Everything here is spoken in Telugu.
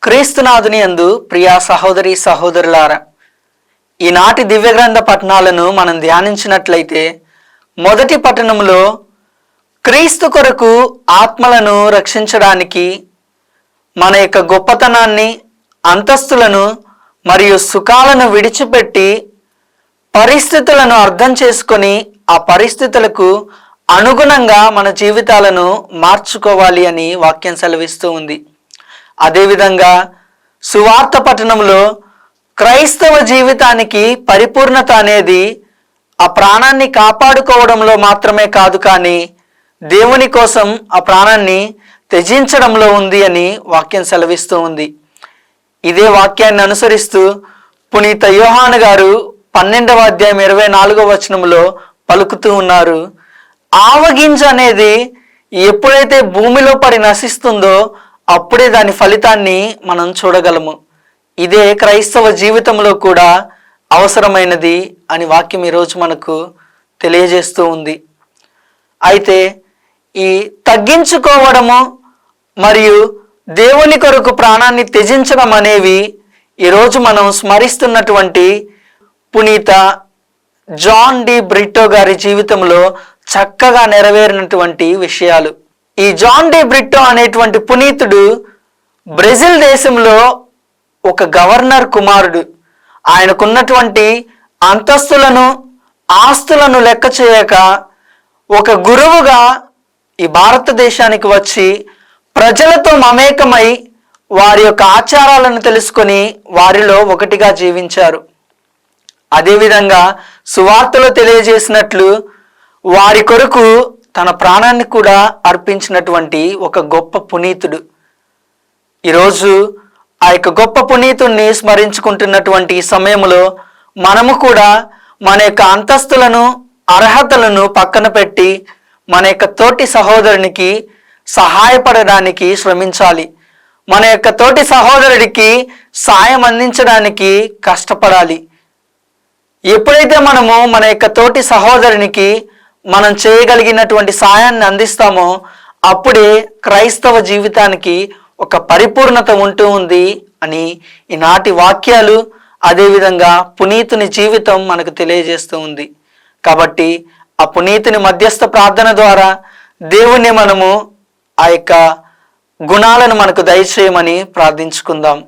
క్రీస్తునాథుని యందు ప్రియా సహోదరి సహోదరులారా, ఈనాటి దివ్య గ్రంథ పఠనాలను మనం ధ్యానించినట్లయితే మొదటి పఠనంలో క్రీస్తు కొరకు ఆత్మలను రక్షించడానికి మన యొక్క గొప్పతనాన్ని, అంతస్తులను మరియు సుఖాలను విడిచిపెట్టి పరిస్థితులను అర్థం చేసుకొని ఆ పరిస్థితులకు అనుగుణంగా మన జీవితాలను మార్చుకోవాలి అని వాక్యం సెలవిస్తూ ఉంది. అదేవిధంగా సువార్త పఠనంలో క్రైస్తవ జీవితానికి పరిపూర్ణత అనేది ఆ ప్రాణాన్ని కాపాడుకోవడంలో మాత్రమే కాదు, కానీ దేవుని కోసం ఆ ప్రాణాన్ని త్యజించడంలో ఉంది అని వాక్యం సెలవిస్తూ ఉంది. ఇదే వాక్యాన్ని అనుసరిస్తూ పునీత యోహాను గారు 12వ అధ్యాయం 24వ వచనంలో పలుకుతూ ఉన్నారు. ఆవగింజ అనేది ఎప్పుడైతే భూమిలో పడి నశిస్తుందో అప్పుడే దాని ఫలితాన్ని మనం చూడగలము. ఇదే క్రైస్తవ జీవితంలో కూడా అవసరమైనది అని వాక్యం ఈరోజు మనకు తెలియజేస్తూ ఉంది. అయితే ఈ తగ్గించుకోవడము మరియు దేవుని కొరకు ప్రాణాన్ని త్యజించడం అనేవి ఈరోజు మనం స్మరిస్తున్నటువంటి పునీత జాన్ డి బ్రిట్టో గారి జీవితంలో చక్కగా నెరవేరినటువంటి విషయాలు. ఈ జాన్ డి బ్రిట్టో అనేటువంటి పునీతుడు బ్రెజిల్ దేశంలో ఒక గవర్నర్ కుమారుడు. ఆయనకున్నటువంటి అంతస్తులను, ఆస్తులను లెక్క చేయక ఒక గురువుగా ఈ భారతదేశానికి వచ్చి ప్రజలతో మమేకమై వారి యొక్క ఆచారాలను తెలుసుకొని వారిలో ఒకటిగా జీవించారు. అదేవిధంగా సువార్తలో తెలియజేసినట్లు వారి కొరకు తన ప్రాణాన్ని కూడా అర్పించినటువంటి ఒక గొప్ప పునీతుడు. ఈరోజు ఆ యొక్క గొప్ప పునీతుణ్ణి స్మరించుకుంటున్నటువంటి సమయంలో మనము కూడా మన యొక్క అంతస్తులను, అర్హతలను పక్కన పెట్టి మన యొక్క తోటి సహోదరునికి సహాయపడడానికి శ్రమించాలి. మన యొక్క తోటి సహోదరుడికి సాయం అందించడానికి కష్టపడాలి. ఎప్పుడైతే మనము మన యొక్క తోటి సహోదరునికి మనం చేయగలిగినటువంటి సాయాన్ని అందిస్తామో అప్పుడే క్రైస్తవ జీవితానికి ఒక పరిపూర్ణత ఉంటూ ఉంది అని ఈనాటి వాక్యాలు, అదేవిధంగా పునీతుని జీవితం మనకు తెలియజేస్తూ ఉంది. కాబట్టి ఆ పునీతుని మధ్యస్థ ప్రార్థన ద్వారా దేవుణ్ణి మనము ఆ యొక్క గుణాలను మనకు దయచేయమని ప్రార్థించుకుందాం.